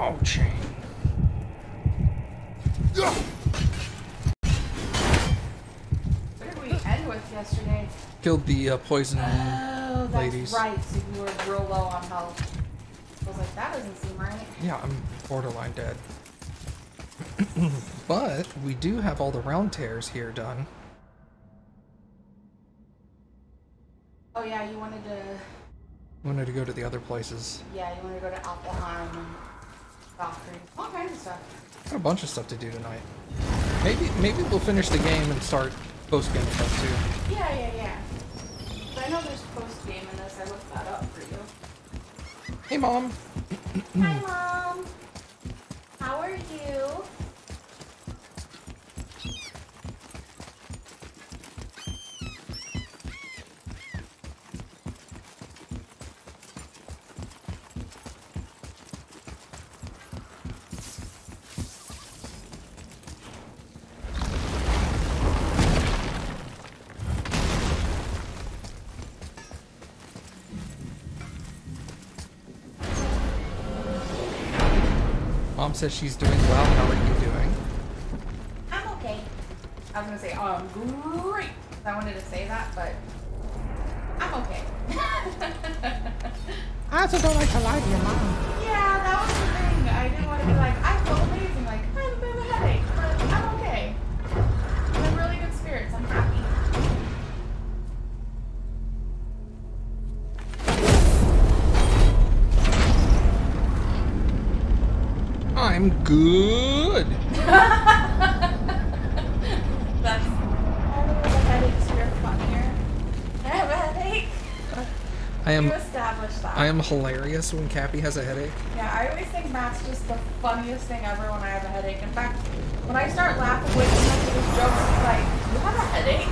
Oh, chain. What did we end with yesterday? Killed the poison That's ladies. right. So you were real low on health. I was like, that doesn't seem right. Yeah, I'm borderline dead. But we do have all the round tears here done. Oh yeah, you wanted to... Wanted to go to the other places. Yeah, you wanted to go to Appleheim and Valkyrie. All kinds of stuff. Got a bunch of stuff to do tonight. Maybe we'll finish the game and start post-game stuff too. Yeah. But I know there's post-game in this. I looked that up for you. Hey, Mom. Hi, Mom. How are you? Mom says she's doing well. How are you doing? I'm okay. I was gonna say, oh, I'm great. I wanted to say that, but I'm okay. I also don't like to lie to your mom. Yeah, that was the thing. I didn't want to be like, I feel amazing. Like, I have a bit of a headache, but I'm okay. I'm in really good spirits. I'm happy. I'm good. That's... I don't know, the headaches are funnier. I have a headache. You established that. I am hilarious when Cappy has a headache. Yeah, I always think Matt's just the funniest thing ever when I have a headache. In fact, when I start laughing with him at his jokes, he's like, you have a headache?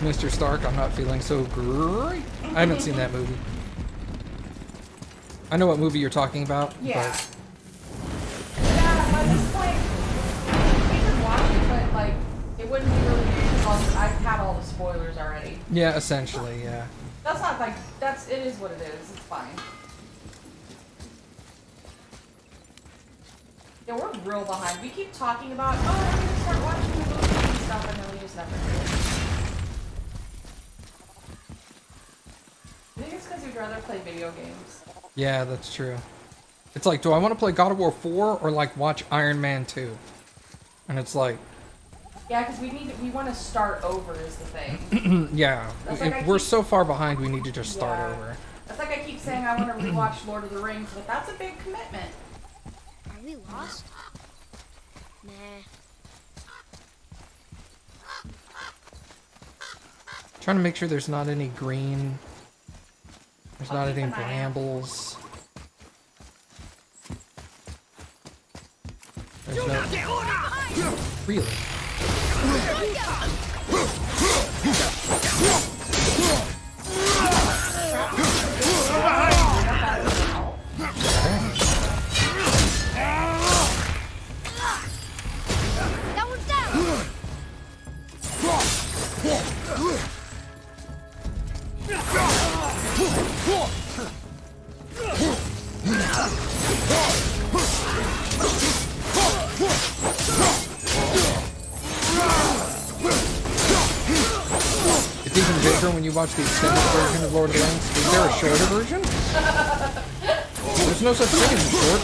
Mr. Stark, I'm not feeling so great. I haven't seen that movie. I know what movie you're talking about. Yeah. But... Yeah, at this point, we could watch it, but like, it wouldn't be really good because I've had all the spoilers already. Yeah, essentially, yeah. That's not like, it is what it is. It's fine. Yeah, we're real behind. We keep talking about, oh, I'm gonna start watching the movies and stuff, and then we just never do. I think it's because you'd rather play video games. Yeah, that's true. It's like, do I want to play God of War 4 or like watch Iron Man 2? And it's like... Yeah, because we want to start over is the thing. Yeah, if we're so far behind, we need to just start over. That's like I keep saying I want to rewatch Lord of the Rings, but that's a big commitment. Are we lost? Nah. Trying to make sure there's not any green... There's not any brambles. There's no... Really? That one's down! It's even bigger when you watch the extended version of Lord of the Rings. Is there a shorter version? There's no such thing as short.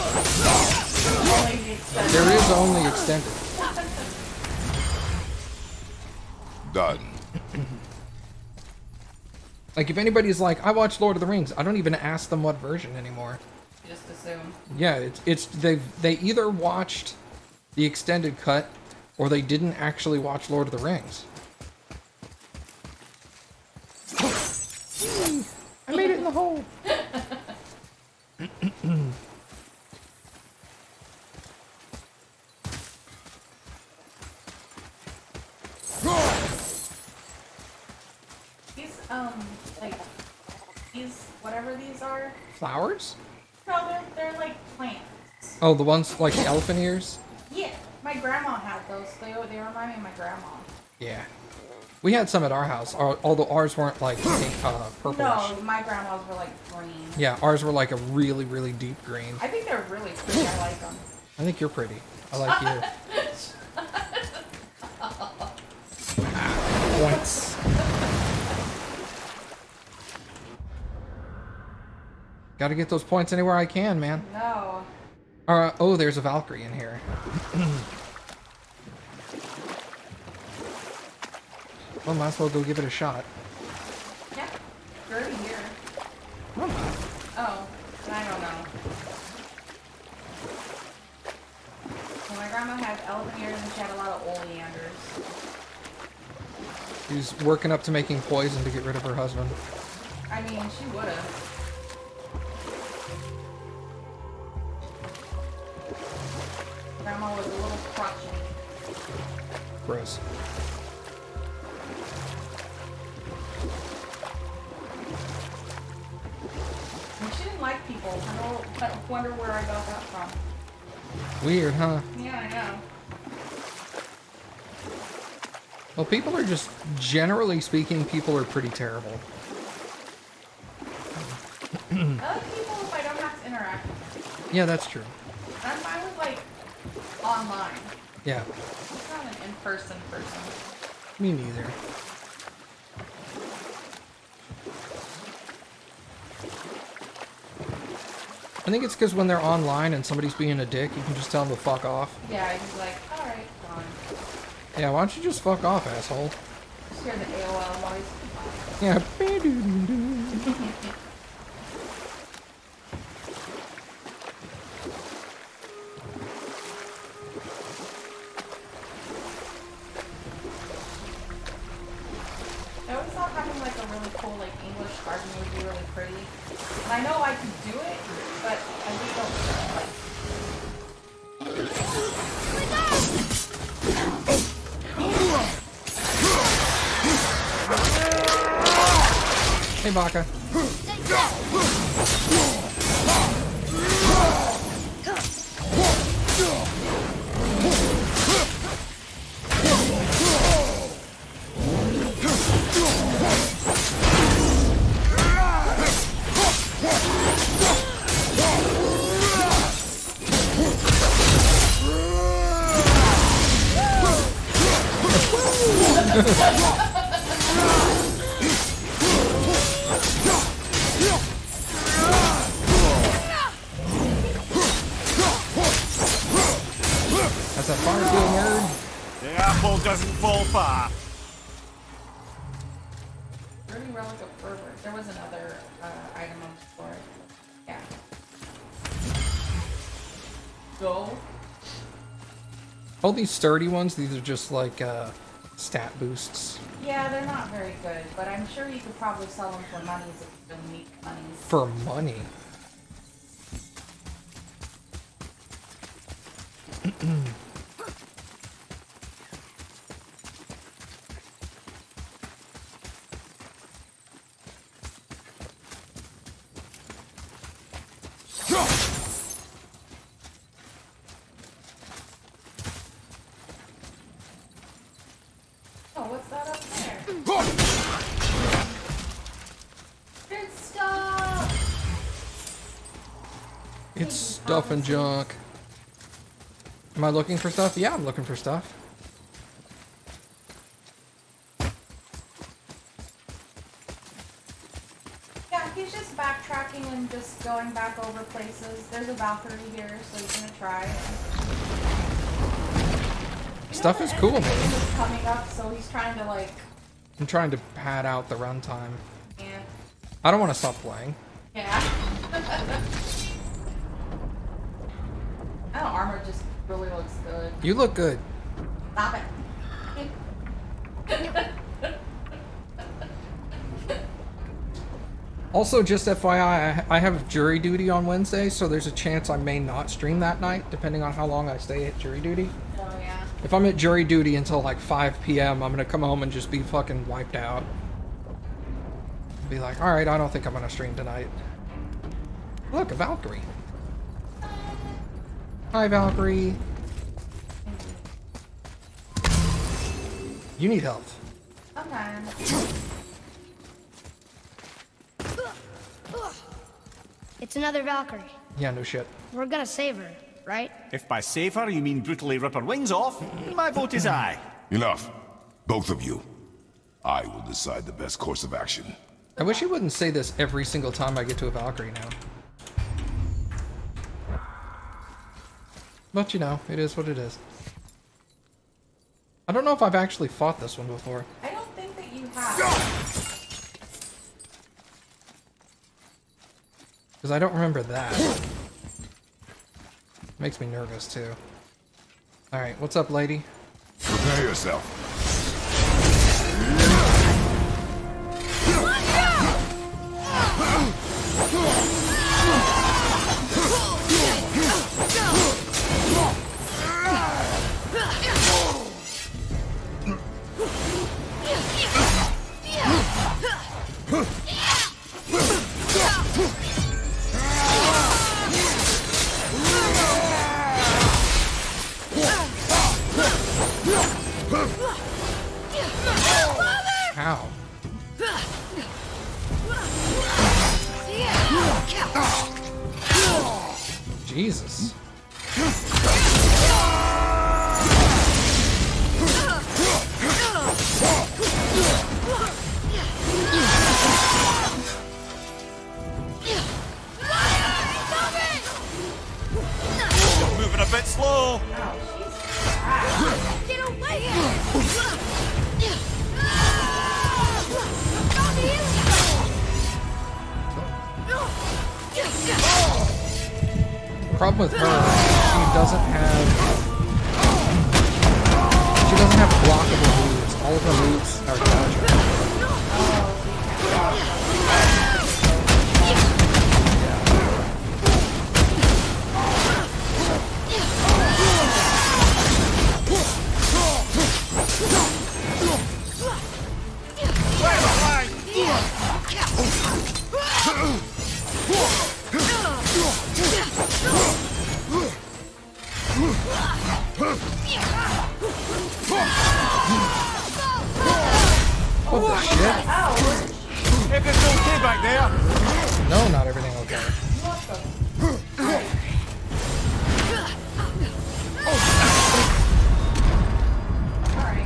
There is only extended. Done. Like, if anybody's like, I watched Lord of the Rings, I don't even ask them what version anymore. You just assume. Yeah, they either watched the extended cut or they didn't actually watch Lord of the Rings. I made it in the hole. These, whatever these are. Flowers? No, they're like plants. Oh, the ones like the elephant ears? My grandma had those. They remind me of my grandma. Yeah. We had some at our house, although ours weren't like purplish. No, my grandma's were like green. Yeah, ours were like a really, really deep green. I think they're really pretty. I like them. I think you're pretty. I like you. Points. Gotta get those points anywhere I can, man. No. Oh, there's a Valkyrie in here. Well, might as well go give it a shot. Yeah. You're already here. No, I'm not. Oh, I don't know. Well, my grandma had elephant ears and she had a lot of oleanders. She's working up to making poison to get rid of her husband. I mean, she would have. Grandma was a little crotchety. Gross. And she didn't like people. I wonder where I got that from. Weird, huh? Yeah, I know. Well, people are just, generally speaking, people are pretty terrible. I like people if I don't have to interact with them. Yeah, that's true. I'm fine with, like, online. Yeah, I'm not an in-person person. me neither. I think it's because when they're online and somebody's being a dick, you can just tell them to fuck off. Yeah, he's like, alright, fine. Yeah, why don't you just fuck off, asshole? Just hear the AOL noise. Yeah. I always thought having like a really cool like English garden would be really pretty. And I know I could do it, but I just don't like. Hey, Baka. That's a Farfield nerd. The apple doesn't fall far. Dirty relic of fervor. There was another item on the floor. Yeah. Go. All these sturdy ones, these are just like stat boosts. Yeah, they're not very good, but I'm sure you could probably sell them for monies if you really need monies. For money. Oh, what's that up there? Good stuff! It's stuff and junk. Am I looking for stuff? Yeah, I'm looking for stuff. Yeah, he's just backtracking and just going back over places. There's a Valkyrie here, so he's gonna try it. Stuff is cool, man. man. Is coming up, so he's trying to like. I'm trying to pad out the runtime. Yeah. I don't want to stop playing. Yeah. That armor just really looks good. You look good. Stop it. Also, just FYI, I have jury duty on Wednesday, so there's a chance I may not stream that night, depending on how long I stay at jury duty. Oh yeah. If I'm at jury duty until like 5 p.m., I'm gonna come home and just be fucking wiped out. Be like, alright, I don't think I'm gonna stream tonight. Look, a Valkyrie. Hi, Valkyrie. You need health. Sometimes. It's another Valkyrie. Yeah, no shit. We're gonna save her, right? If by save her you mean brutally rip her wings off, my vote is aye. Enough. Both of you. I will decide the best course of action. I wish you wouldn't say this every single time I get to a Valkyrie now. But you know, it is what it is. I don't know if I've actually fought this one before. I don't think that you have. Because I don't remember that. Makes me nervous too. Alright, what's up, lady? Prepare yourself. Ow. Jesus. Moving a bit slow. Get away! The problem with her, she doesn't have blockable moves. All of her moves are dodgeable. What the shit? Everything's okay back there? No, not everything okay.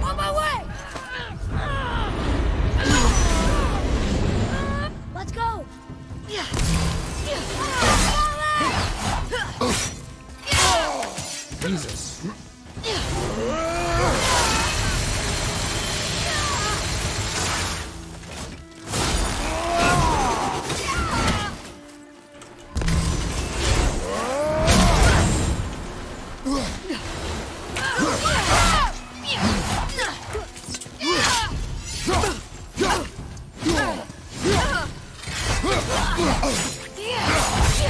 On my way! Let's go! Jesus.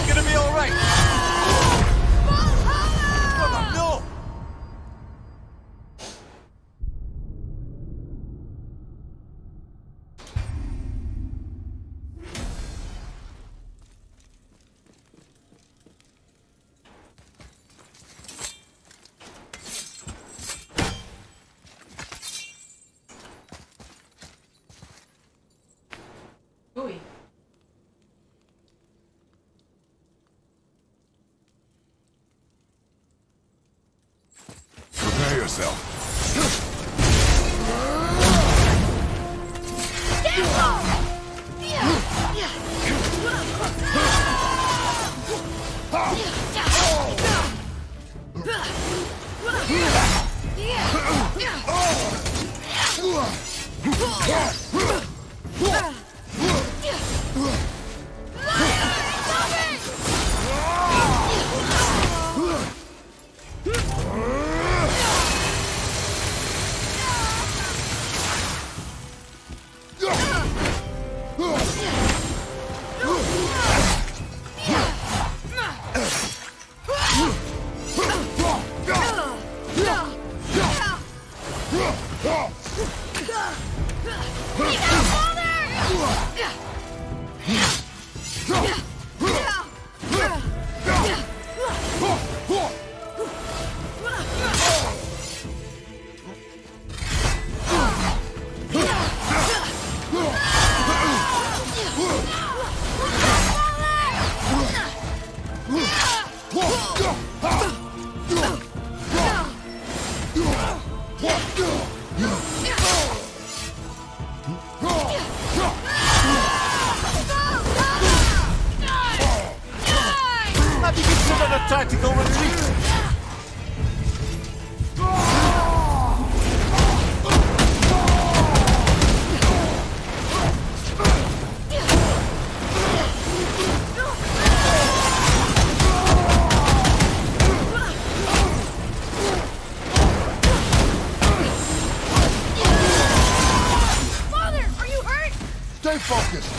Gonna be alright. No! Ooey. Prepare yourself. tactical retreat. Father, are you hurt? Stay focused.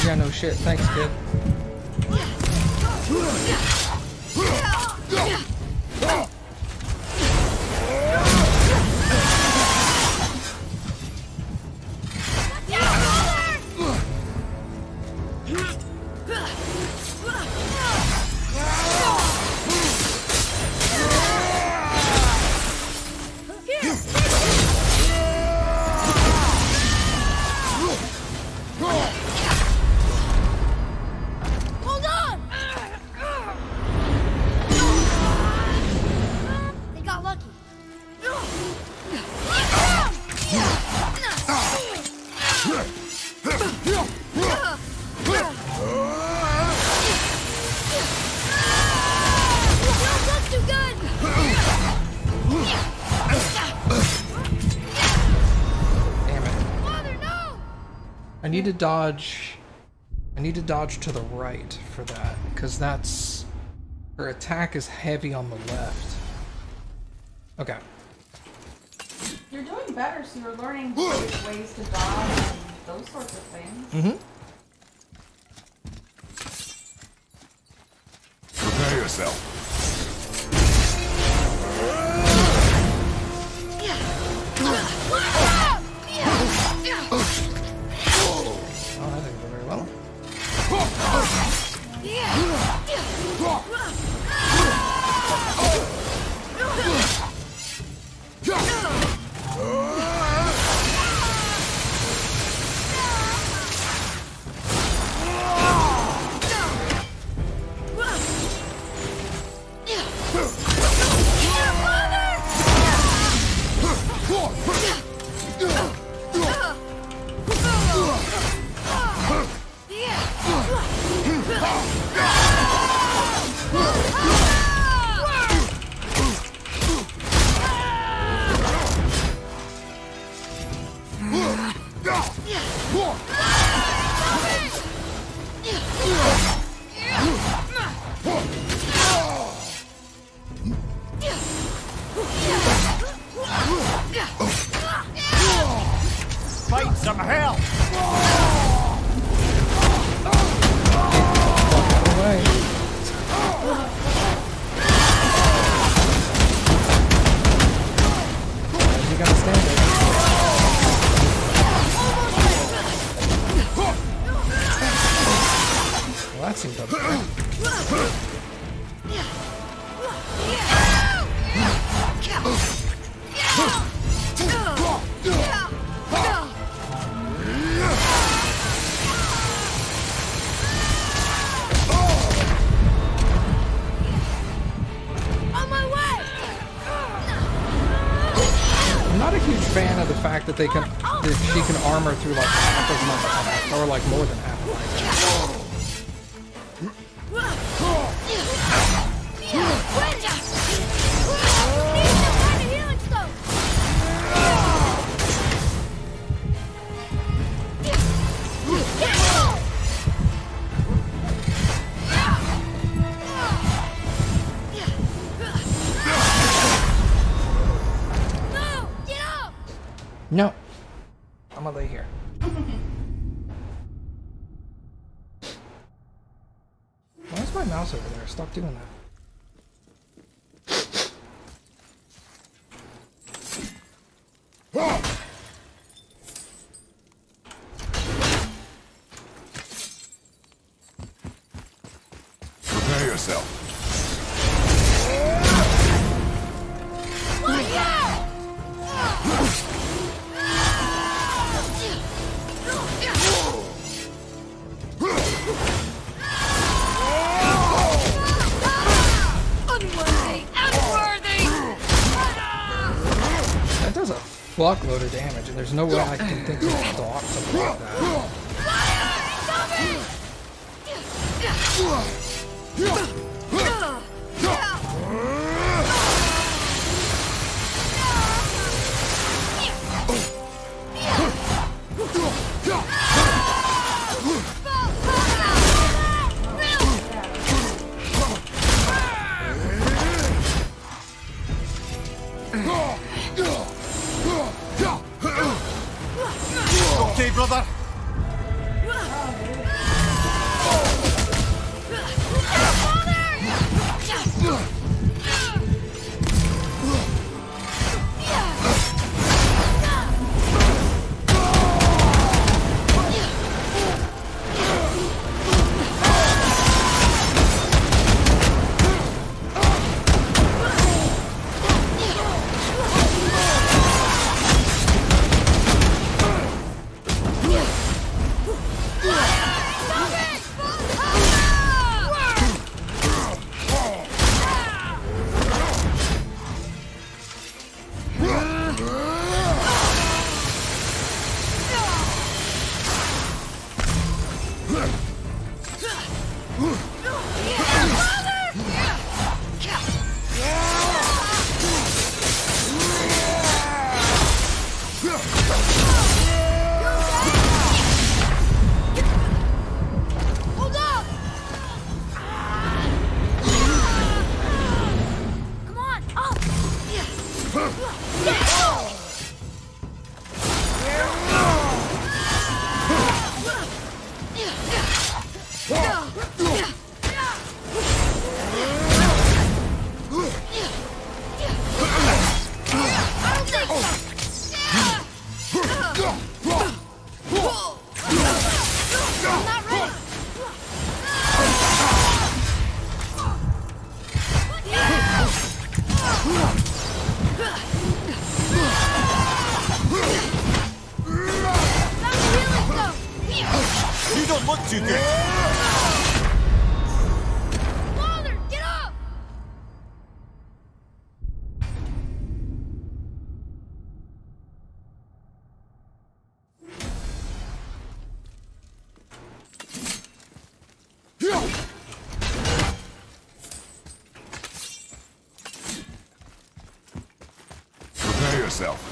Yeah, no shit. Thanks, kid. Hold on! They got lucky. That's too good! Damn it. Father, no! I need to dodge. I need to dodge to the right for that, because that's... her attack is heavy on the left. Okay. You're doing better, so you're learning ways to dodge and those sorts of things. Mm-hmm. Prepare yourself. Oh, that didn't go very well. Fight some hell. Away. You gotta stand there. Well, that seemed okay. On my way! I'm not a huge fan of the fact that they can that she can armor through like half as much attack, or like more than half of my attack. No, I'm gonna lay here. Why is my mouse over there? Stop doing that. Prepare yourself. fuckload of damage, and there's no way I can think to block that. Okay, brother. You don't look too good. Father, get up! Prepare yourself.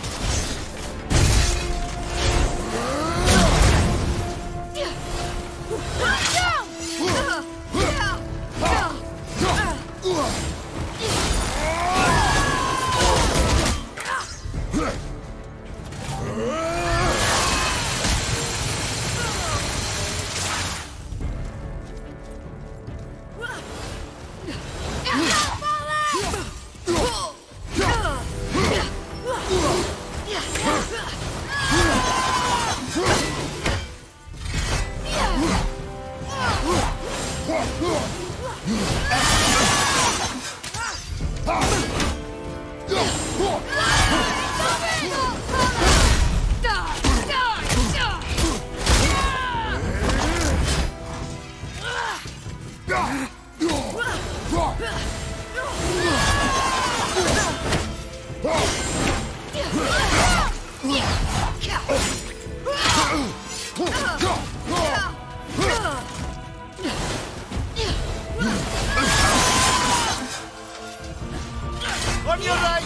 On your right.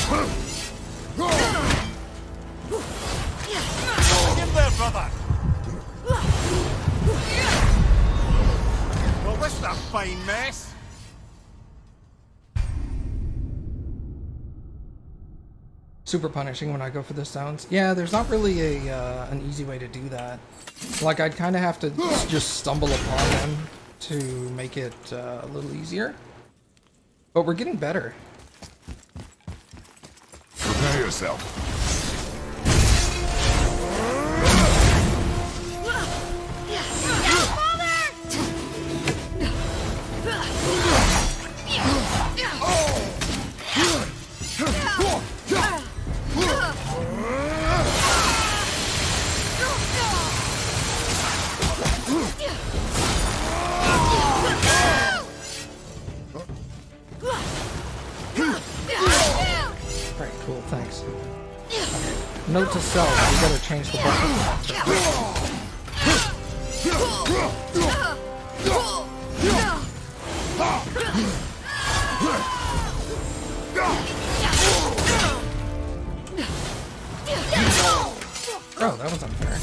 In there, brother! Well, this is a fine mess. Super punishing when I go for the stones. Yeah, there's not really an easy way to do that. Like, I'd kind of have to just stumble upon them to make it a little easier. But we're getting better. Prepare yourself. Alright, cool, thanks. Okay. Note to self, we gotta change the button. Oh, that was unfair.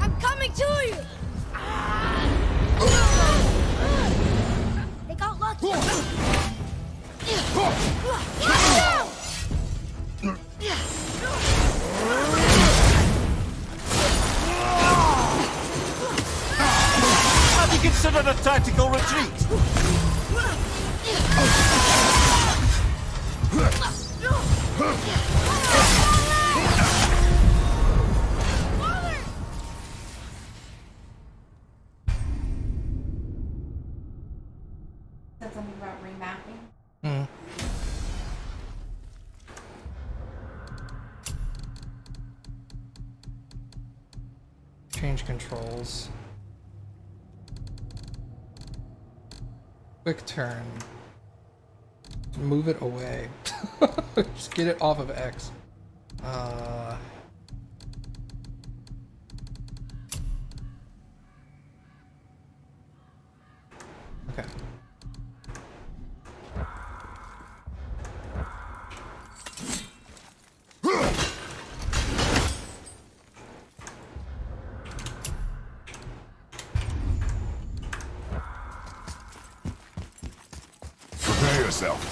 I'm coming to you! They got lucky. Have you considered a tactical retreat? Said something about remapping. Hmm. Change controls. Quick turn. Move it away. Just get it off of X. Okay. Prepare yourself.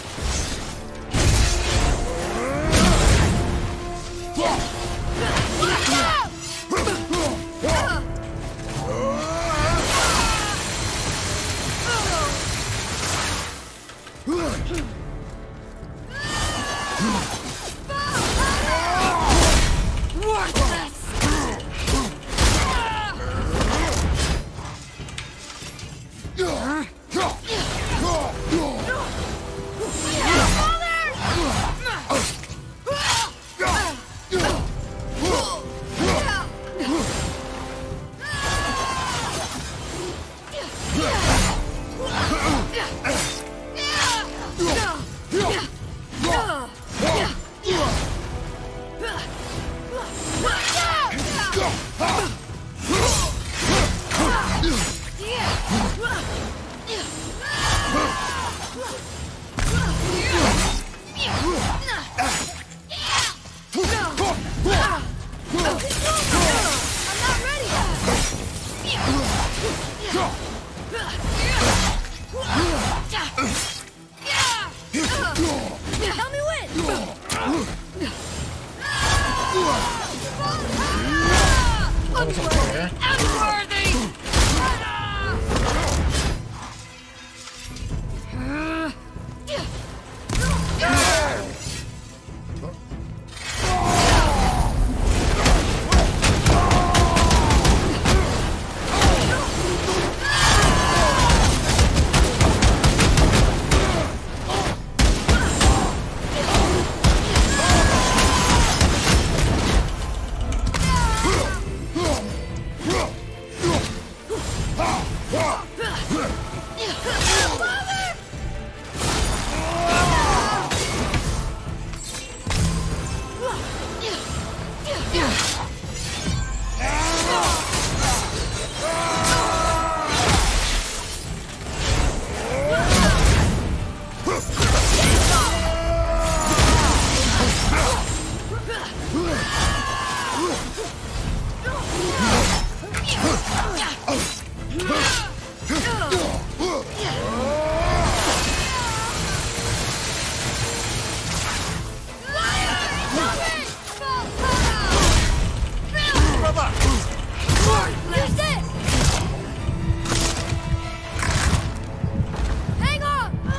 I'm not ready.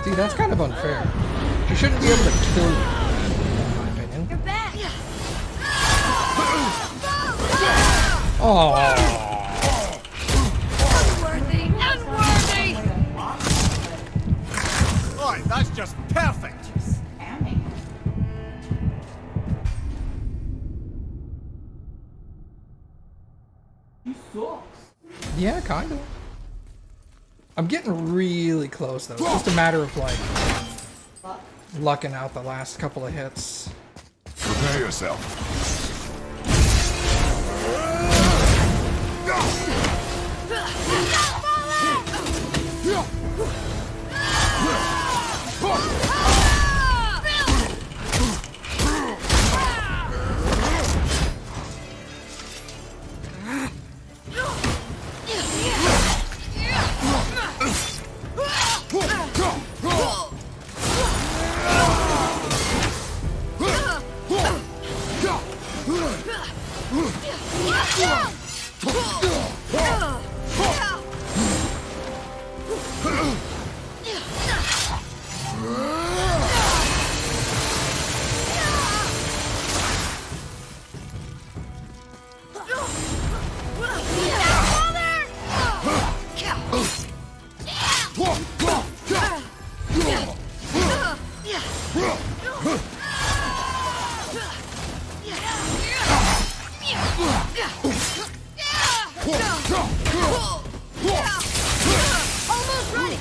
See, that's kind of unfair. She shouldn't be able to kill you, in my opinion. You're back. Oh. Unworthy. Unworthy. Right, that's just perfect. Spamming. He sucks. Yeah, kind of. I'm getting really close though. It's just a matter of like lucking out the last couple of hits. Prepare yourself. Almost ready.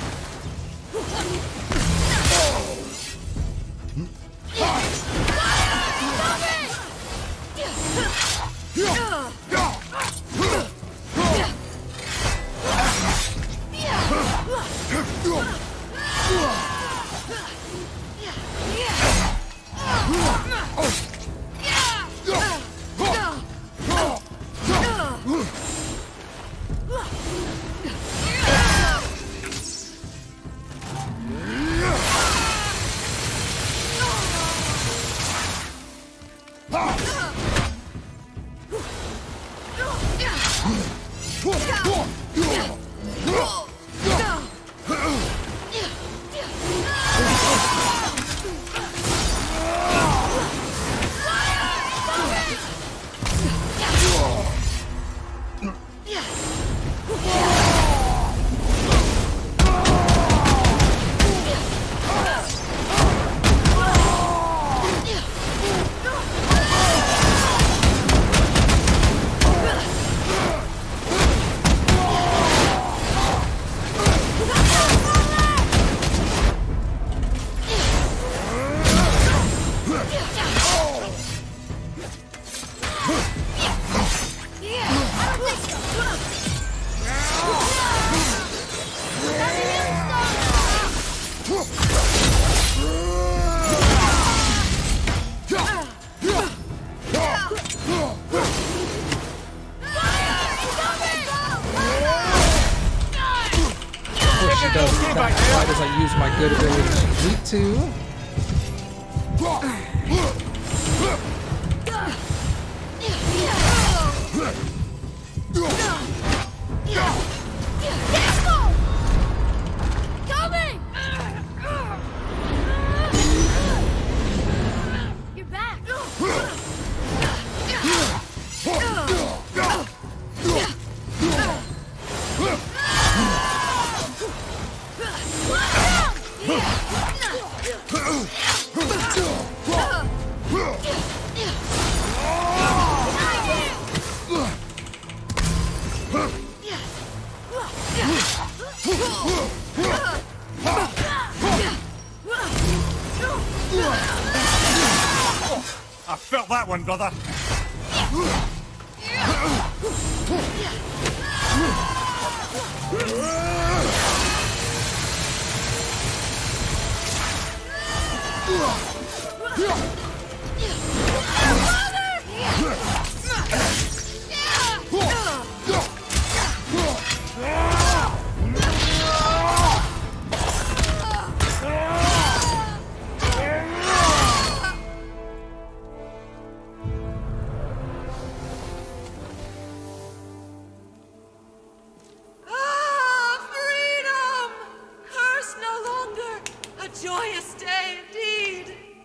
She doesn't attack quite as I use my good ability to beat to. Coming! You're back. I felt that one, brother.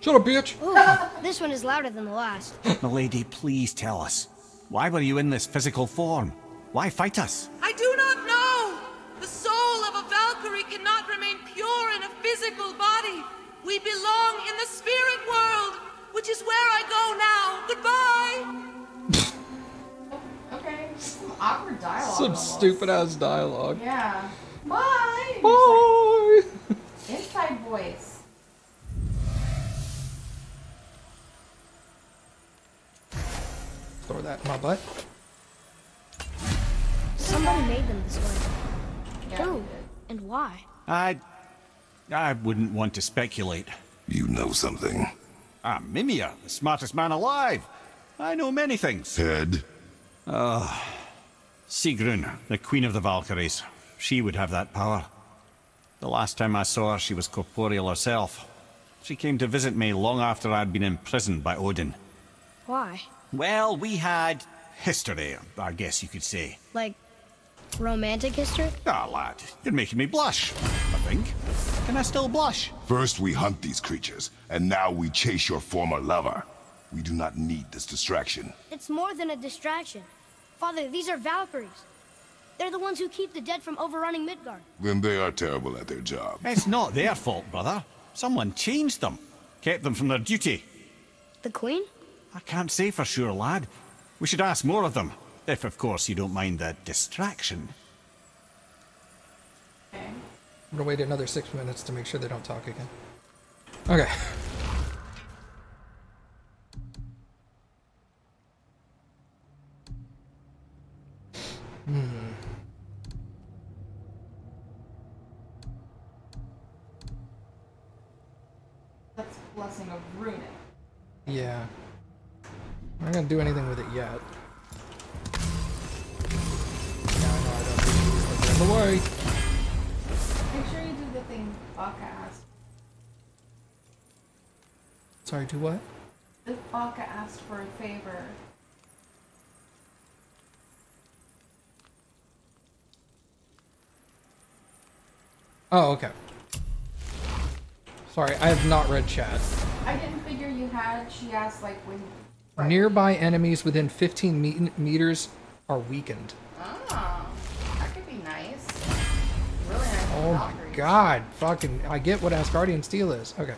Shut up, bitch! Ooh, this one is louder than the last. Milady, please tell us. Why were you in this physical form? Why fight us? I do not know! The soul of a Valkyrie cannot remain pure in a physical body. We belong in the spirit world, which is where I go now. Goodbye! Okay, some awkward dialogue. Some almost. stupid ass dialogue. Yeah. Bye! Bye! Inside voice. Throw that in my butt. Somebody made them this way. Yeah, Who? we did. And why? I wouldn't want to speculate. You know something. I'm Mimir, the smartest man alive. I know many things. Head? Sigrun, the queen of the Valkyries. She would have that power. The last time I saw her, she was corporeal herself. She came to visit me long after I'd been imprisoned by Odin. Why? Well, we had history, I guess you could say. Like, romantic history? Ah, lad, you're making me blush, I think. Can I still blush? First we hunt these creatures, and now we chase your former lover. We do not need this distraction. It's more than a distraction. Father, these are Valkyries. They're the ones who keep the dead from overrunning Midgard. Then they are terrible at their job. It's not their fault, brother. Someone changed them. Kept them from their duty. The Queen? I can't say for sure, lad. We should ask more of them. If, of course, you don't mind the distraction. Okay. I'm gonna wait another 6 minutes to make sure they don't talk again. Okay. That's Blessing of Runic. Yeah. I'm not gonna do anything with it yet. Yeah, I know I don't need to get in the way. Make sure you do the thing Baka asked. Sorry, do what? If Baka asked for a favor. Oh, okay. Sorry, I have not read chat. I didn't figure you had. She asked like when. Right. Nearby enemies within 15 meters are weakened. Oh, that could be nice. Really nice. Oh my god. Fucking, I get what Asgardian steel is. Okay.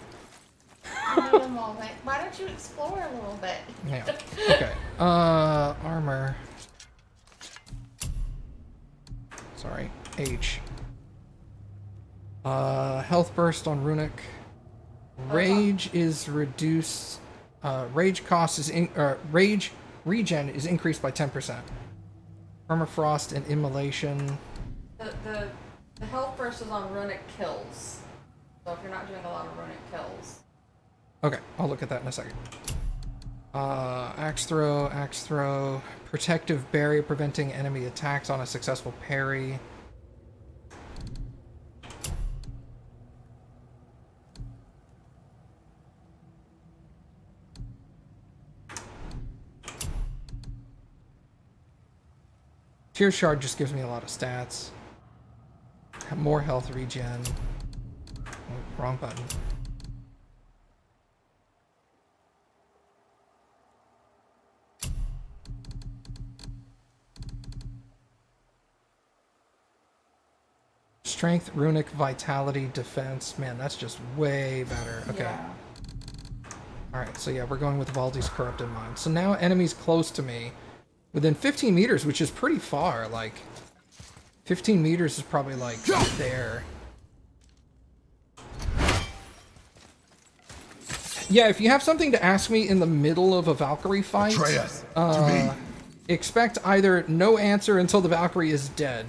Why don't you explore a little bit? Yeah. Okay. Armor. Sorry. H. Health burst on Runic. Rage is reduced. Rage cost is rage regen is increased by 10%. Permafrost and immolation. The health burst is on runic kills. So if you're not doing a lot of runic kills. Okay, I'll look at that in a second. Axe throw, protective barrier preventing enemy attacks on a successful parry. Tear Shard just gives me a lot of stats. Have more health regen. Oh, wrong button. Strength, runic, vitality, defense. Man, that's just way better. Okay. Yeah. Alright, so yeah, we're going with Valdi's Corrupted Mind. So now enemies close to me, within 15 meters, which is pretty far, like, 15 meters is probably like there. Yeah, if you have something to ask me in the middle of a Valkyrie fight, expect either no answer until the Valkyrie is dead,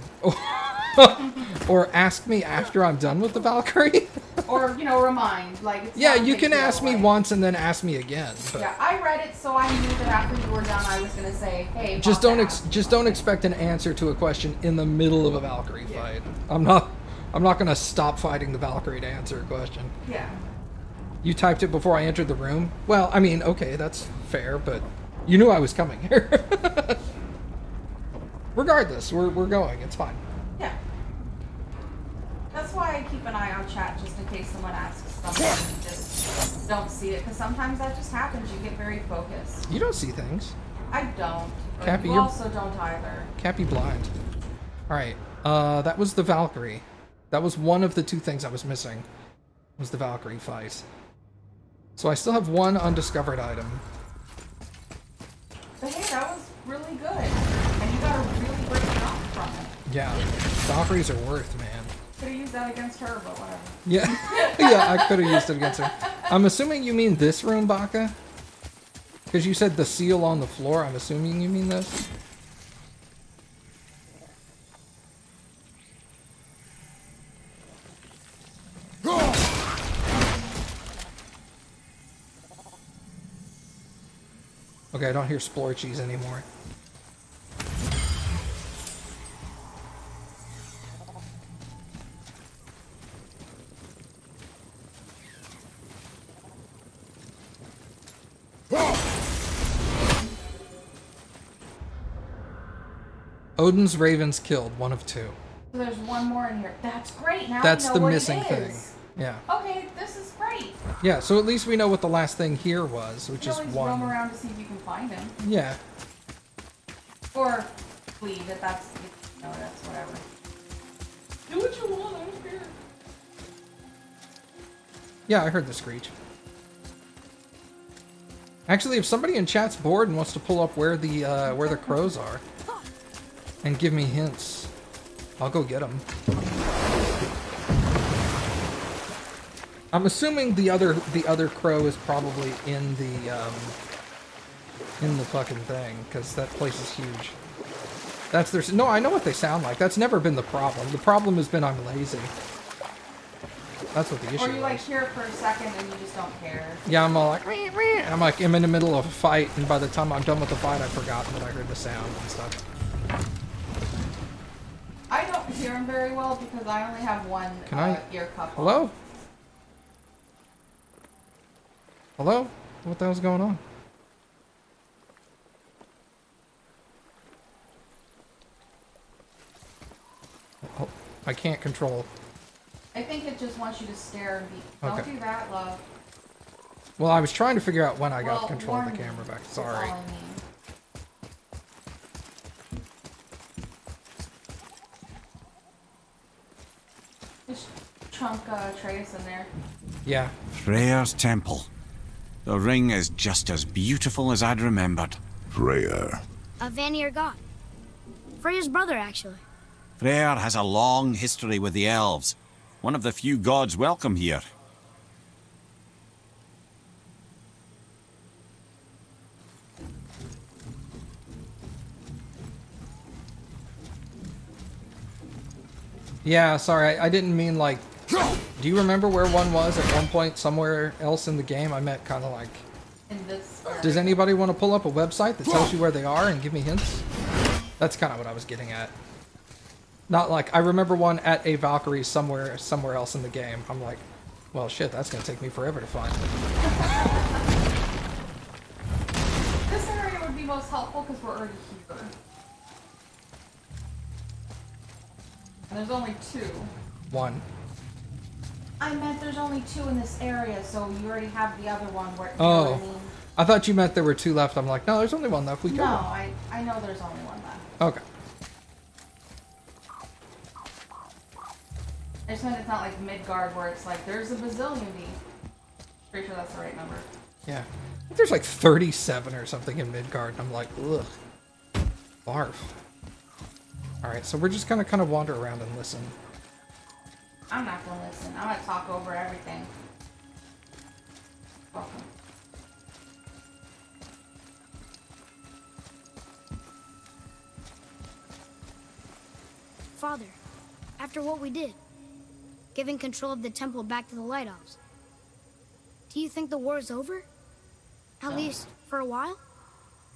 or ask me after I'm done with the Valkyrie. Or, you know, remind. Like, it's yeah, not a you big can deal, ask me like- once and then ask me again. But Yeah, I read it, so I knew that after you were done, I was gonna say, hey. just Papa don't asked. just don't expect an answer to a question in the middle of a Valkyrie fight. I'm not gonna stop fighting the Valkyrie to answer a question. Yeah. You typed it before I entered the room? Well, I mean, okay, that's fair, but you knew I was coming here. Regardless, we're going. It's fine. Yeah. That's why I keep an eye on chat, just in case someone asks something and you just don't see it. Because sometimes that just happens. You get very focused. You don't see things. I don't. But Cappy, you you're- also don't either. Can't be blind. Alright, that was the Valkyrie. That was one of the two things I was missing. Was the Valkyrie fight. So I still have one undiscovered item. But hey, that was really good. And you got a really great jump from it. Yeah, Valkyries are worth, man. Could have used that against her, but whatever. Yeah, yeah, I could have used it against her. I'm assuming you mean this room, Baka? Because you said the seal on the floor. I'm assuming you mean this. Okay, I don't hear splorchies anymore. Odin's ravens killed, one of two. So there's one more in here. That's great. Now That's we know the what missing it thing. is. Yeah. Okay, this is great. Yeah, so at least we know what the last thing here was, which You is always one. roam around to see if you can find him. Yeah. Or flee, if that's, no, that's whatever. Do what you want, I don't care. Yeah, I heard the screech. Actually, if somebody in chat's bored and wants to pull up where the crows are and give me hints, I'll go get them. I'm assuming the other crow is probably in the fucking thing, because that place is huge. That's their. No, I know what they sound like. That's never been the problem. The problem has been I'm lazy. That's what the issue Or you like is. hear it for a second and you just don't care. Yeah, I'm all like, "Meh, meh." I'm like, I'm in the middle of a fight, and by the time I'm done with the fight, I've forgotten that I heard the sound and stuff. I don't hear him very well because I only have one Can I- ear cup on. Hello? Hello? What the hell's going on? Oh, I can't control. I think it just wants you to stare and be. Don't Okay. do that, love. Well, I was trying to figure out when I got Well, control of the warn me. camera back. That's Sorry. all I mean. Just chunk Atreus in there. Yeah. Freya's temple. The ring is just as beautiful as I'd remembered. Freya. A Vanir god. Freya's brother, actually. Freyr has a long history with the elves. One of the few gods welcome here. Yeah, sorry, I didn't mean like... Do you remember where one was at one point somewhere else in the game? I meant kind of like... In this area. Does anybody want to pull up a website that tells you where they are and give me hints? That's kind of what I was getting at. Not like, I remember one at a Valkyrie somewhere else in the game. I'm like, well shit, that's going to take me forever to find. This area would be most helpful because we're already here. And there's only two. One. I meant there's only two in this area, so you already have the other one where, you know Oh. what I mean? I thought you meant there were two left. I'm like, no, there's only one left. We No, go. I know there's only one left. Okay. I just meant it's not like Midgard where it's like, there's a bazillion B. Pretty sure that's the right number. Yeah. I think there's like 37 or something in Midgard. And I'm like, ugh. Barf. Alright, so we're just gonna kind of wander around and listen. I'm not gonna listen. I'm gonna talk over everything. Welcome. Father, after what we did, giving control of the temple back to the Light Elves, do you think the war is over? At least for a while?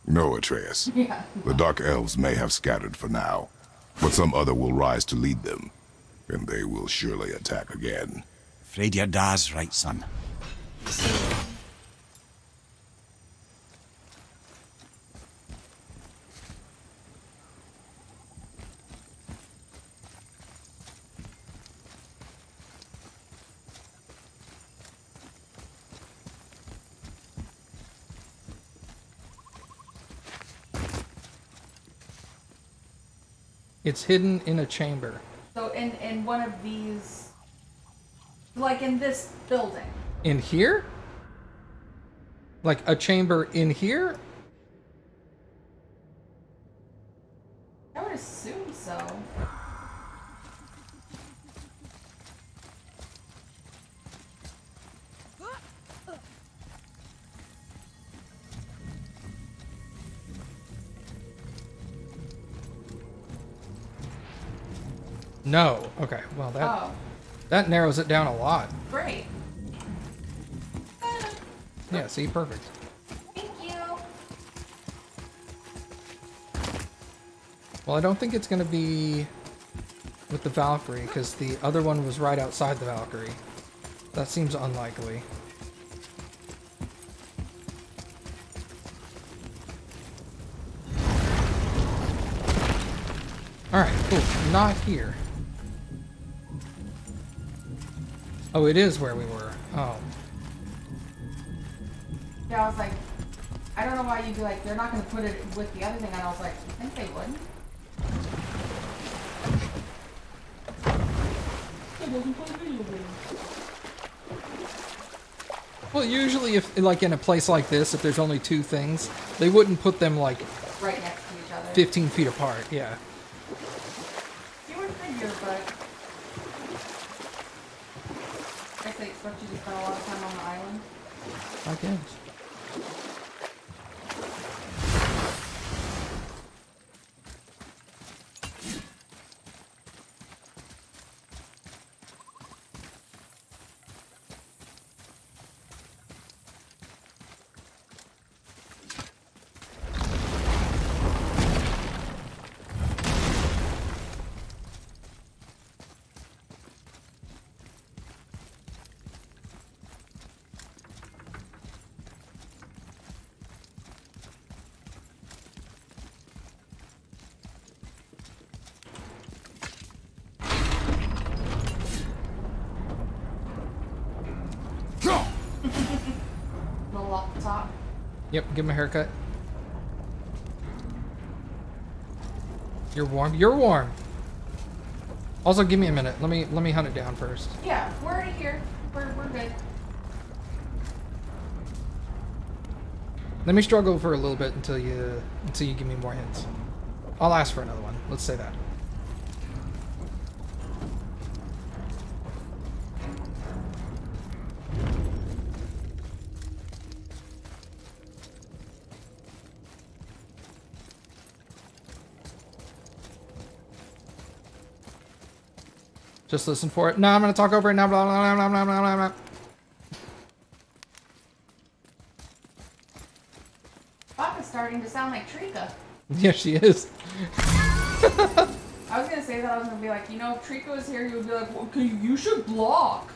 No, Atreus. Yeah. The Dark Elves may have scattered for now, but some other will rise to lead them, and they will surely attack again. Afraid your dad's right, son. It's hidden in a chamber. So in one of these, like in this building. In here? Like a chamber in here? I would assume so. No. Okay, well Oh, that narrows it down a lot. great. Yeah, see, perfect. Thank you. Well, I don't think it's going to be with the Valkyrie, because the other one was right outside the Valkyrie. That seems unlikely. Alright, cool. Not here. Oh, it is where we were. Oh. Yeah, I was like, I don't know why you'd be like, they're not going to put it with the other thing. And I was like, I think they wouldn't. It doesn't play video games. Well, usually if, like, in a place like this, if there's only two things, they wouldn't put them, like, Right next to each other. 15 feet apart, yeah. You would figure, but I guess they expect you to spend a lot of time on the island. I guess. Little off the top. Yep, give him a haircut. You're warm. You're warm. Also, give me a minute. Let me hunt it down first. Yeah, we're already here. We're good. Let me struggle for a little bit until you give me more hints. I'll ask for another one. Let's say that. Just listen for it. No, I'm gonna talk over it now. Blah blah blah blah blah blah blah. Baka's starting to sound like Trika. Yeah, she is. I was gonna say that. I was gonna be like, you know, if Trika was here, he would be like, well, okay, you should block.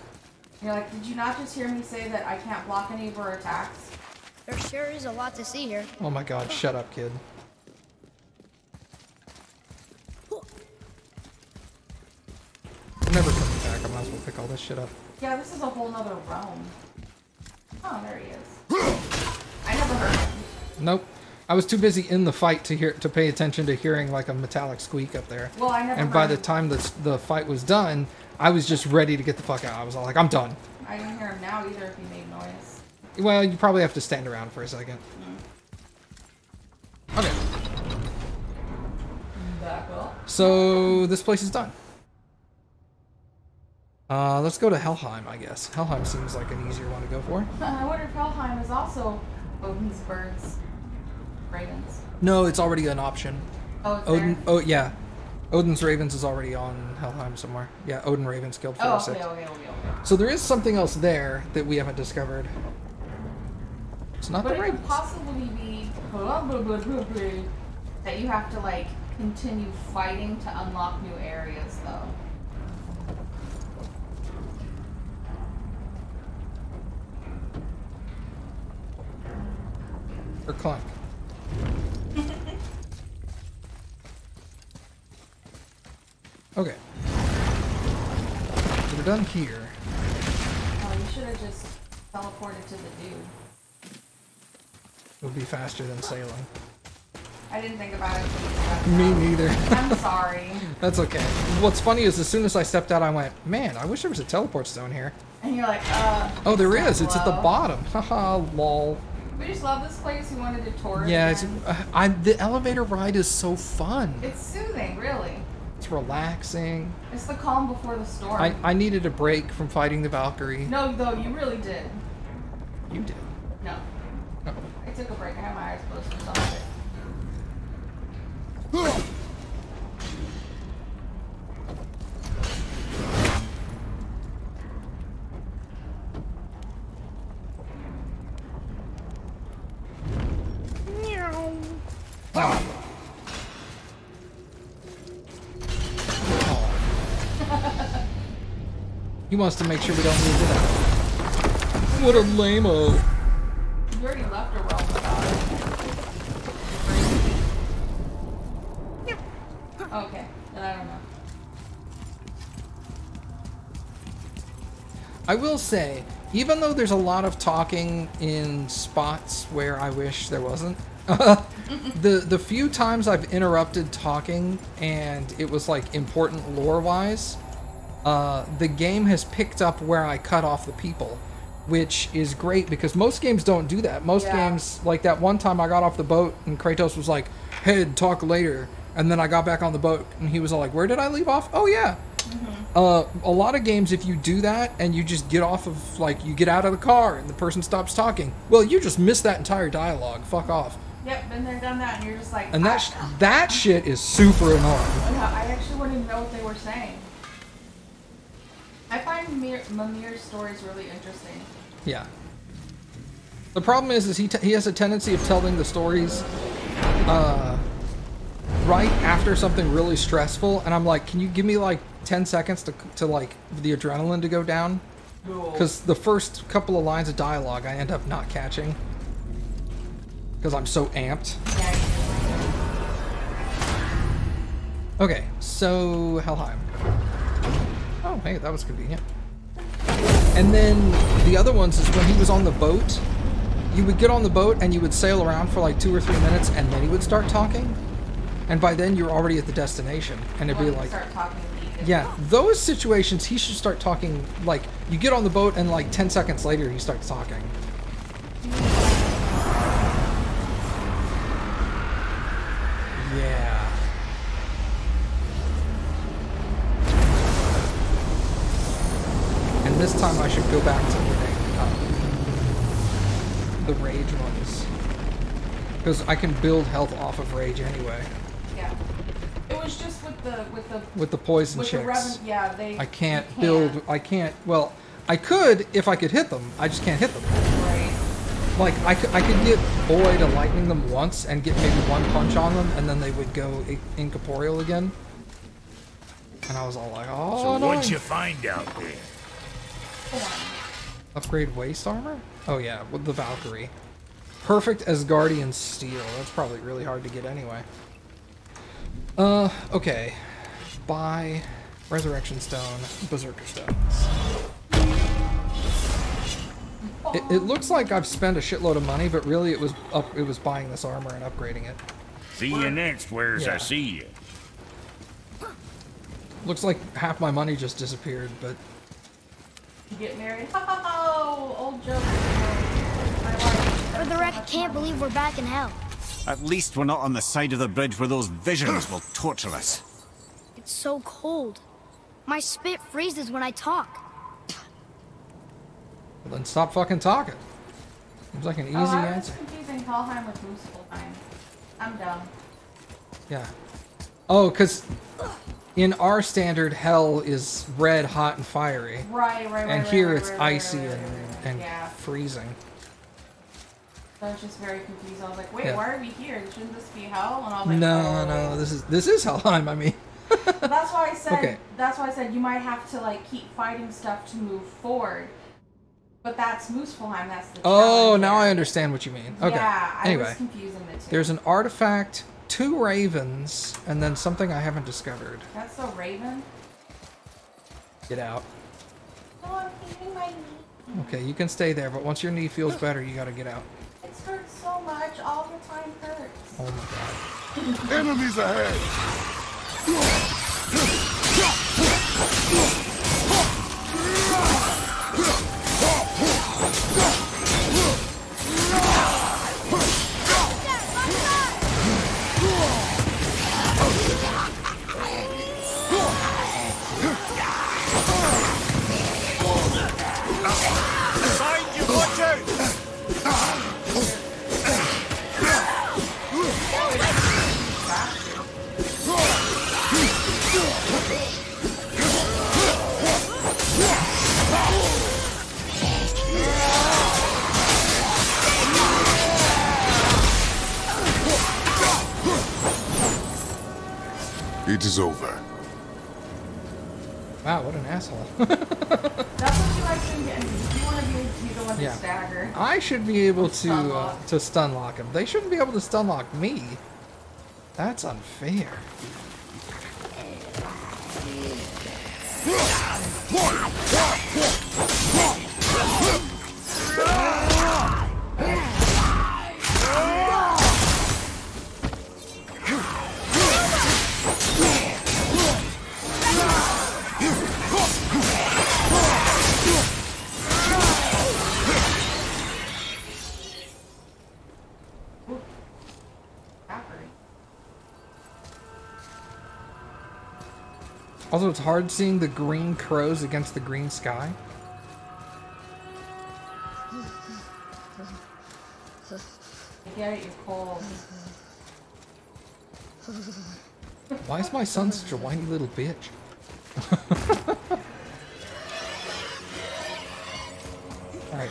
And you're like, did you not just hear me say that I can't block any of her attacks? There sure is a lot to see here. Oh my god, shut up, kid. I'm never coming back. I might as well pick all this shit up. Yeah, this is a whole nother realm. Oh, there he is. I never heard him. Nope. I was too busy in the fight to pay attention to hearing like a metallic squeak up there. Well, I never And by heard the him. time the fight was done, I was just ready to get the fuck out. I was all like, I'm done. I didn't hear him now either if he made noise. Well, you probably have to stand around for a second. Okay. Back up. So this place is done. Let's go to Helheim, I guess. Helheim seems like an easier one to go for. I wonder if Helheim is also Odin's birds, ravens. No, it's already an option. Oh, it's Odin. there? Oh yeah, Odin's Ravens is already on Helheim somewhere. Yeah, Odin Ravens killed 4 Oh, or 6. okay. So there is something else there that we haven't discovered. It's not But the it could Ravens. possibly be that you have to like continue fighting to unlock new areas, though. Or Clunk. Okay. So we're done here. Oh, you should have just teleported to the dude. It would be faster than sailing. I didn't think about it until you said Me that. neither. I'm sorry. That's okay. What's funny is as soon as I stepped out, I went, man, I wish there was a teleport stone here. And you're like, Oh, there is. It's at the hello. bottom. Haha, lol. We just love this place. We wanted to tour it Yeah, again. the elevator ride is so fun. It's soothing, really. It's relaxing. It's the calm before the storm. I needed a break from fighting the Valkyrie. No, though, you really did. You did. No. Oh. I took a break. I had my eyes closed for some of it. He wants to make sure we don't lose it out. What a lame-o. You already left a realm without it. Okay, then I don't know. I will say, even though there's a lot of talking in spots where I wish there wasn't, the few times I've interrupted talking and it was like important lore-wise, the game has picked up where I cut off the people, which is great because most games don't do that. Most games, like that one time I got off the boat and Kratos was like, hey, talk later. And then I got back on the boat and he was all like, where did I leave off? Oh, yeah. Mm-hmm. A lot of games, if you do that and you just get off of, like, you get out of the car and the person stops talking, well, you just missed that entire dialogue. Fuck off. Yep, been there, done that, and you're just like... And that shit is super annoying. I actually wouldn't even know what they were saying. I find Mimir's stories really interesting. Yeah. The problem is he has a tendency of telling the stories right after something really stressful, and I'm like, can you give me like 10 seconds to like the adrenaline to go down? Because the first couple of lines of dialogue I end up not catching because I'm so amped. Yeah. Okay, so Helheim. Oh, hey, that was convenient. And then the other ones is when he was on the boat, you would get on the boat and you would sail around for like 2 or 3 minutes and then he would start talking. And by then you're already at the destination. And it'd be like, Start talking immediately. yeah, those situations he should start talking, like you get on the boat and like 10 seconds later he starts talking. Yeah. And this time I should go back to getting the rage ones. Because I can build health off of rage anyway. Yeah. It was just With the poison with chicks. I can't you build, I can't, well, I could if I could hit them. I just can't hit them. Right. Like, I could get Boy to lightning them once and get maybe one punch on them, and then they would go incorporeal again. And I was all like, oh, So no. what'd you find out there? Upgrade waist armor? Oh yeah, with the Valkyrie. Perfect as Guardian Steel. That's probably really hard to get anyway. Okay. Buy Resurrection Stone, Berserker Stones. It looks like I've spent a shitload of money, but really it was buying this armor and upgrading it. See you next, where's Yeah. I see you. Looks like half my money just disappeared, but You get married. Oh, old joke. For the wreck, can't believe we're back in hell. At least we're not on the side of the bridge where those visions will torture us. It's so cold. My spit freezes when I talk. Well, then stop fucking talking. Seems like an easy I was answer. confusing Helheim with Muspelheim. I'm dumb. Yeah. Oh, because in our standard, hell is red, hot, and fiery. Right. And here it's icy and yeah. freezing. So I was just very confused. I was like, wait, Yeah. why are we here? Shouldn't this be hell? And I was like, No, this is Helheim. I mean, But that's why I said. Okay. That's why I said you might have to like keep fighting stuff to move forward. But that's Muspelheim. That's the. oh, challenge now there. I understand what you mean. Okay. Yeah, I anyway, was confusing the two. there's an artifact, 2 ravens, and then something I haven't discovered. That's the Raven. Get out. Oh, I'm feeling my knee. Okay, you can stay there, but once your knee feels better, you gotta get out. It hurts so much. All the time hurts. Oh my god. Enemies ahead! Behind you, watch out! It is over. Wow, what an asshole. That's what you like to get. You want to be the one to Yeah. stagger. I should be able Stun to stun lock him. They shouldn't be able to stun lock me. That's unfair. Also, it's hard seeing the green crows against the green sky. I get it, you're cold. Why is my son such a whiny little bitch? Alright,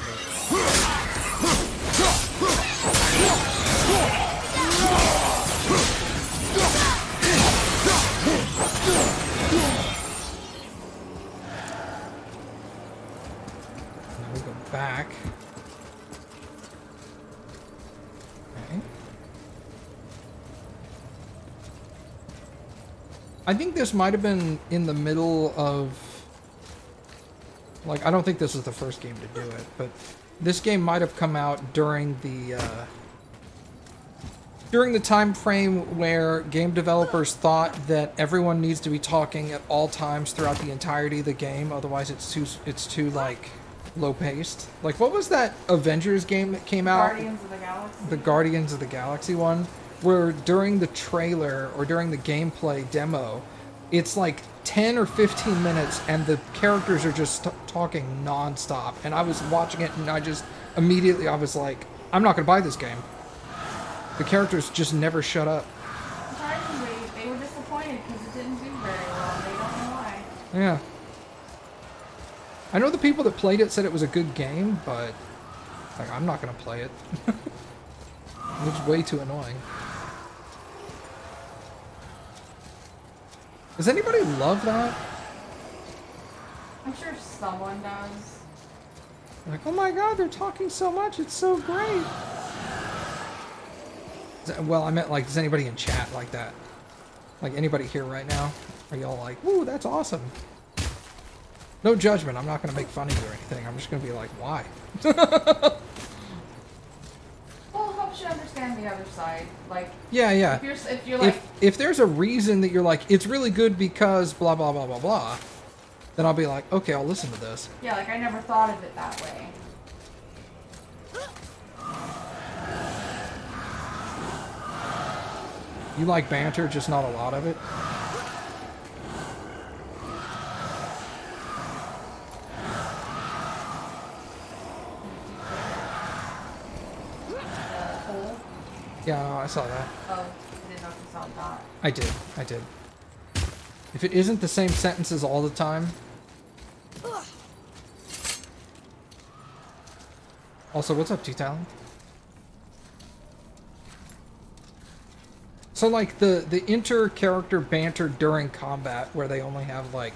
now we go back. Okay. I think this might have been in the middle of... Like, I don't think this is the first game to do it, but this game might have come out during the time frame where game developers thought that everyone needs to be talking at all times throughout the entirety of the game, otherwise it's too like low paced. Like, what was that Avengers game that came out? Guardians of the Galaxy. The Guardians of the Galaxy one, where during the trailer or during the gameplay demo, it's like 10 or 15 minutes and the characters are just talking non-stop. And I was watching it and I was like, I'm not going to buy this game. The characters just never shut up. Surprisingly, they were disappointed because it didn't do very well. They don't know why. Yeah. I know the people that played it said it was a good game, but like, I'm not going to play it. It's way too annoying. Does anybody love that? I'm sure someone does. Like, oh my god, they're talking so much, it's so great. Well, I meant like, does anybody in chat like that? Like anybody here right now? Are y'all like, woo, that's awesome? No judgment, I'm not going to make fun of you or anything. I'm just going to be like, why? Well, it helps you understand the other side. Like, Yeah. if you're like, If there's a reason that you're like, it's really good because blah, blah, blah, blah, blah, then I'll be like, okay, I'll listen to this. yeah, like I never thought of it that way. You like banter, just not a lot of it? Yeah, no, I saw that. Oh, I didn't know if you saw that. I did. I did. If it isn't the same sentences all the time. Also, what's up, T-Talon? So, like, the inter-character banter during combat, where they only have, like,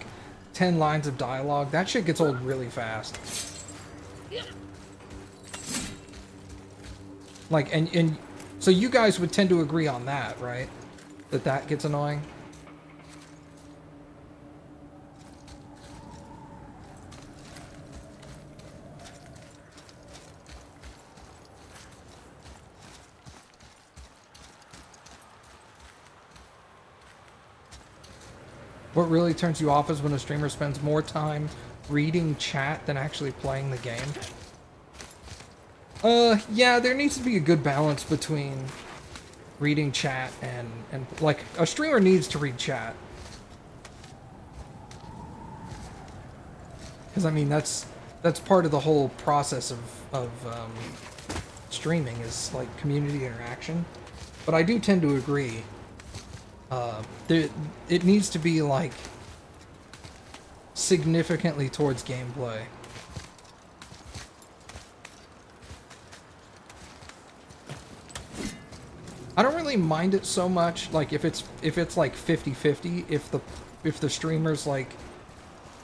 10 lines of dialogue, that shit gets old really fast. Like, and so you guys would tend to agree on that, right? That gets annoying? What really turns you off is when a streamer spends more time reading chat than actually playing the game. Yeah, there needs to be a good balance between reading chat and like, a streamer needs to read chat. Because, I mean, that's part of the whole process of streaming is, like, community interaction. But I do tend to agree. It needs to be, like, significantly towards gameplay. I don't really mind it so much, like, if it's like 50-50, if the streamer's, like,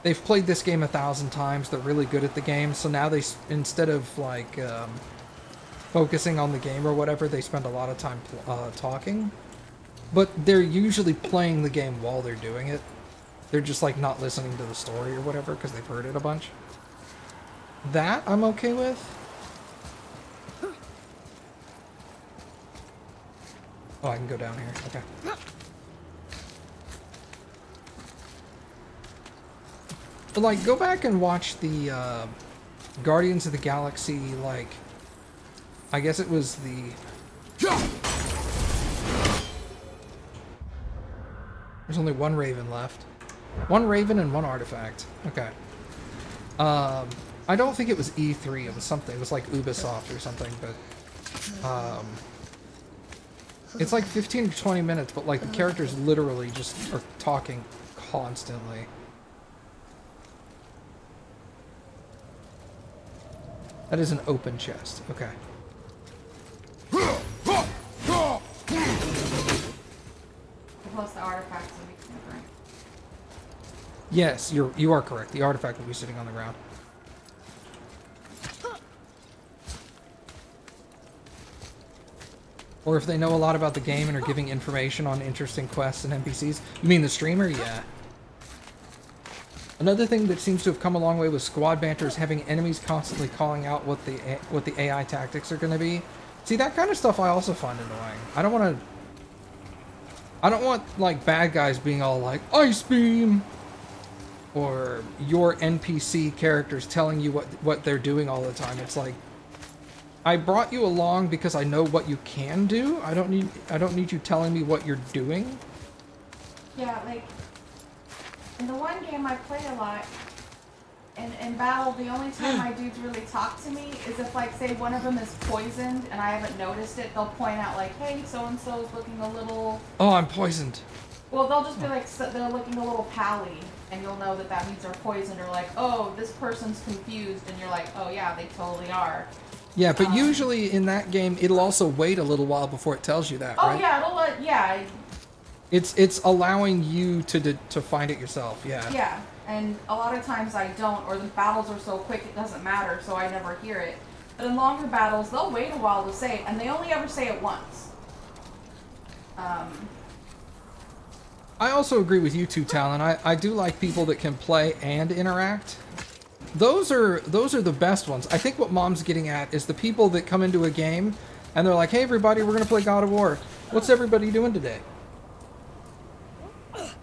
they've played this game 1,000 times, they're really good at the game, so now they, instead of, like, focusing on the game or whatever, they spend a lot of time talking. But they're usually playing the game while they're doing it. They're just, like, not listening to the story or whatever because they've heard it a bunch. That I'm okay with. Oh, I can go down here. Okay. But, like, go back and watch the Guardians of the Galaxy, like, I guess it was the... There's only one Raven left. One Raven and one artifact. Okay. I don't think it was E3. It was something. It was like Ubisoft or something, but... it's like 15 to 20 minutes, but, like, the characters literally just are talking constantly. That is an open chest. Okay. Plus the artifacts will be different. Yes, you are correct. The artifact will be sitting on the ground. Or if they know a lot about the game and are giving information on interesting quests and NPCs. You mean the streamer? Yeah. Another thing that seems to have come a long way with squad banter is having enemies constantly calling out what the AI tactics are going to be. See, that kind of stuff I also find annoying. I don't want, like, bad guys being all like, Ice Beam! Or your NPC characters telling you what they're doing all the time. It's like, I brought you along because I know what you can do. I don't need you telling me what you're doing. Yeah, like, in the one game I play a lot, in battle, the only time my dudes really talk to me is if, like, say one of them is poisoned and I haven't noticed it, they'll point out, like, hey, so-and-so is looking a little... Oh, I'm poisoned. Well, they'll just be like, they're looking a little pally, and you'll know that that means they're poisoned, or like, oh, this person's confused, and you're like, oh yeah, they totally are. Yeah, but usually in that game, it'll also wait a little while before it tells you that, right? Oh yeah, it'll let, yeah. It's allowing you to find it yourself, yeah. Yeah, and a lot of times I don't, or the battles are so quick it doesn't matter, so I never hear it. But in longer battles, they'll wait a while to say it, and they only ever say it once. I also agree with you two, Talon. I do like people that can play and interact. Those are the best ones. I think what Mom's getting at is the people that come into a game and they're like, hey everybody, we're gonna play God of War. What's everybody doing today?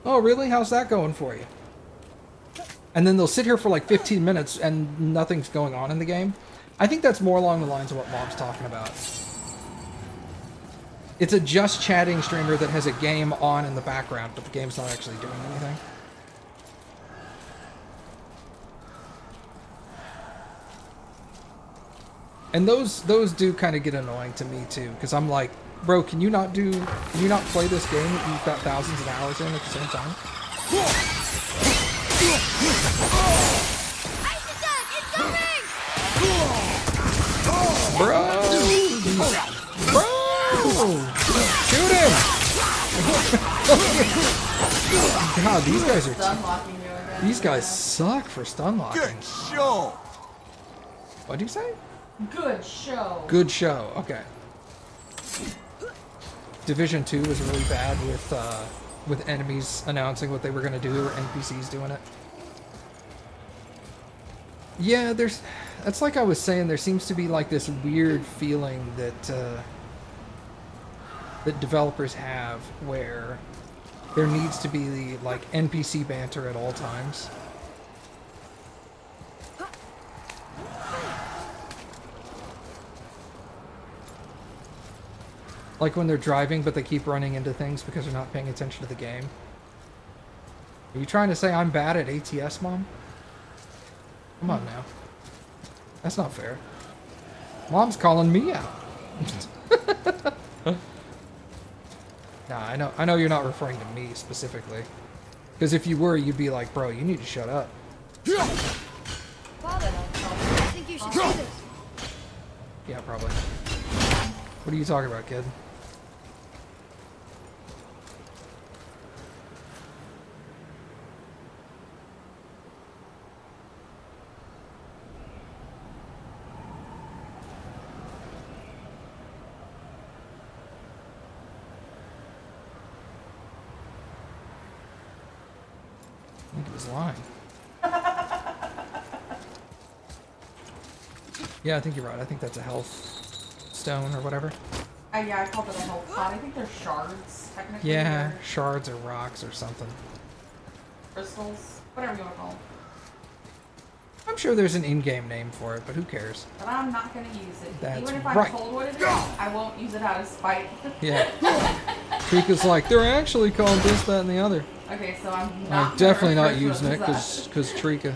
Oh really? How's that going for you? And then they'll sit here for like 15 minutes and nothing's going on in the game. I think that's more along the lines of what Mom's talking about. It's a just chatting streamer that has a game on in the background, but the game's not actually doing anything. And those do kind of get annoying to me too, because I'm like, Bro, can you not play this game that you've got thousands of hours in at the same time? Bro! Shoot him! God, these guys are... Stun locking you again. These guys suck for stun locking. Good show. What'd you say? Good show. Good show. Okay. Division 2 was really bad with enemies announcing what they were going to do or NPCs doing it. Yeah, that's like I was saying, there seems to be like this weird feeling that that developers have where there needs to be like NPC banter at all times. Like when they're driving, but they keep running into things because they're not paying attention to the game. Are you trying to say I'm bad at ATS, Mom? Come on now. That's not fair. Mom's calling me out. Nah, I know you're not referring to me specifically. Because if you were, you'd be like, bro, you need to shut up. Father, I think you should see this. Yeah, probably. What are you talking about, kid? I think he was lying. Yeah, I think you're right. I think that's a health stone or whatever. Yeah, I called it a health pot. I think they're shards, technically. Yeah, or shards or rocks or something. crystals, whatever you want to call them. I'm sure there's an in-game name for it, but who cares? But I'm not going to use it. That's Even if I'm right. told what it is, I won't use it out of spite. Yeah. Trika's like, they're actually called this, that, and the other. Okay, so I'm not I'm definitely gonna not refer using to it that. because Trika.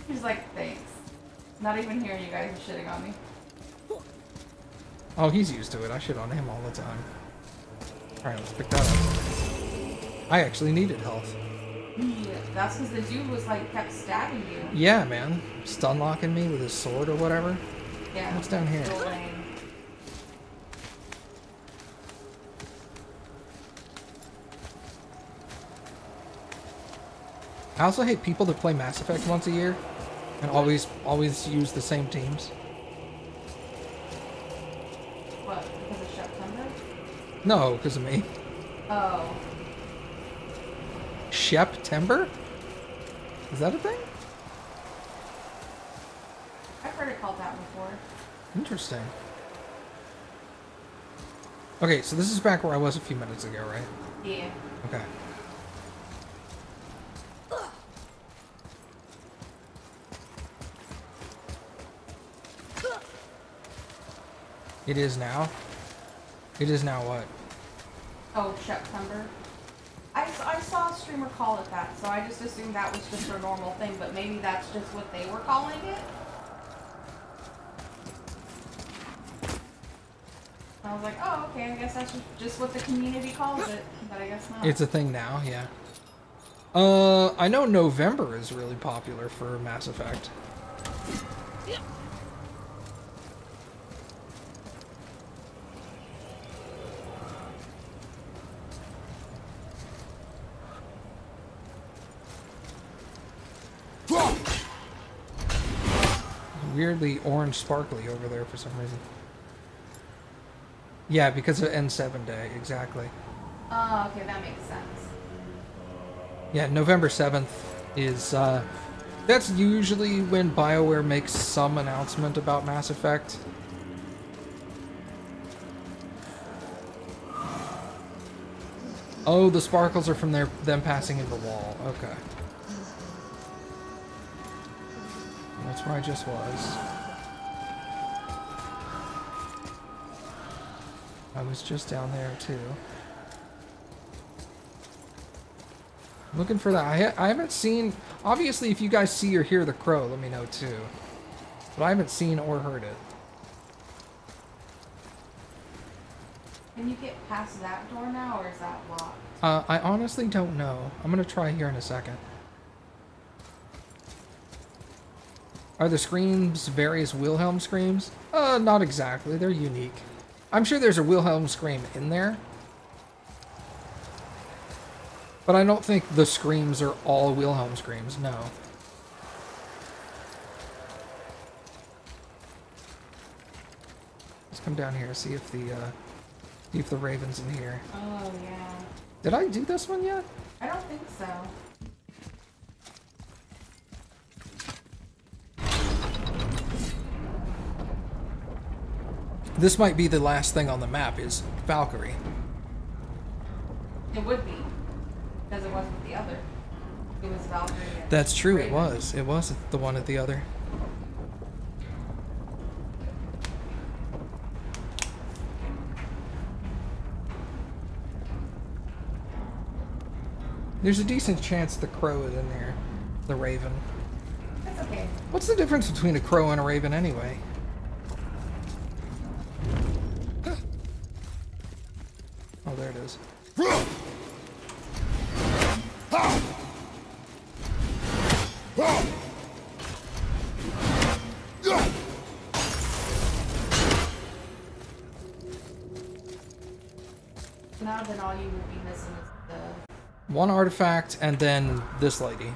He's like, thanks. Not even hearing you guys are shitting on me. Oh, he's used to it. I shit on him all the time. Alright, let's pick that up. I actually needed health. Yeah, that's because the dude was like, kept stabbing you. Yeah, man. Stun locking me with his sword or whatever. Yeah. What's down here? Still lame. I also hate people that play Mass Effect once a year and always use the same teams. What? Because of September? No, because of me. Oh. September? Is that a thing? I've heard it called that before. Interesting. Okay, so this is back where I was a few minutes ago, right? Yeah. Okay. It is now? It is now what? Oh, September. I saw a streamer call it that, so I just assumed that was just their normal thing, but maybe that's just what they were calling it. I was like, oh, okay, I guess that's just what the community calls it, but I guess not. It's a thing now, yeah. I know November is really popular for Mass Effect. Weirdly orange sparkly over there for some reason. Yeah, because of N7 day, exactly. Oh, okay, that makes sense. Yeah, November 7th is, that's usually when BioWare makes some announcement about Mass Effect. Oh, the sparkles are from them passing in the wall. Okay. That's where I just was. I was just down there too. Looking for that. I haven't seen... Obviously, if you guys see or hear the crow, let me know too. But I haven't seen or heard it. Can you get past that door now, or is that locked? I honestly don't know. I'm gonna try here in a second. Are the screams various Wilhelm screams? Not exactly. They're unique. I'm sure there's a Wilhelm scream in there. But I don't think the screams are all Wilhelm screams, no. Let's come down here, see if the Raven's in here. Oh, yeah. Did I do this one yet? I don't think so. This might be the last thing on the map, is Valkyrie. It would be. Because it wasn't the other. It was Valkyrie. That's true, Raven. it was. It was the one at the other. There's a decent chance the crow is in there. The raven. That's okay. What's the difference between a crow and a raven anyway? Oh, there it is. Now then all you would be missing is the... One artifact and then this lady.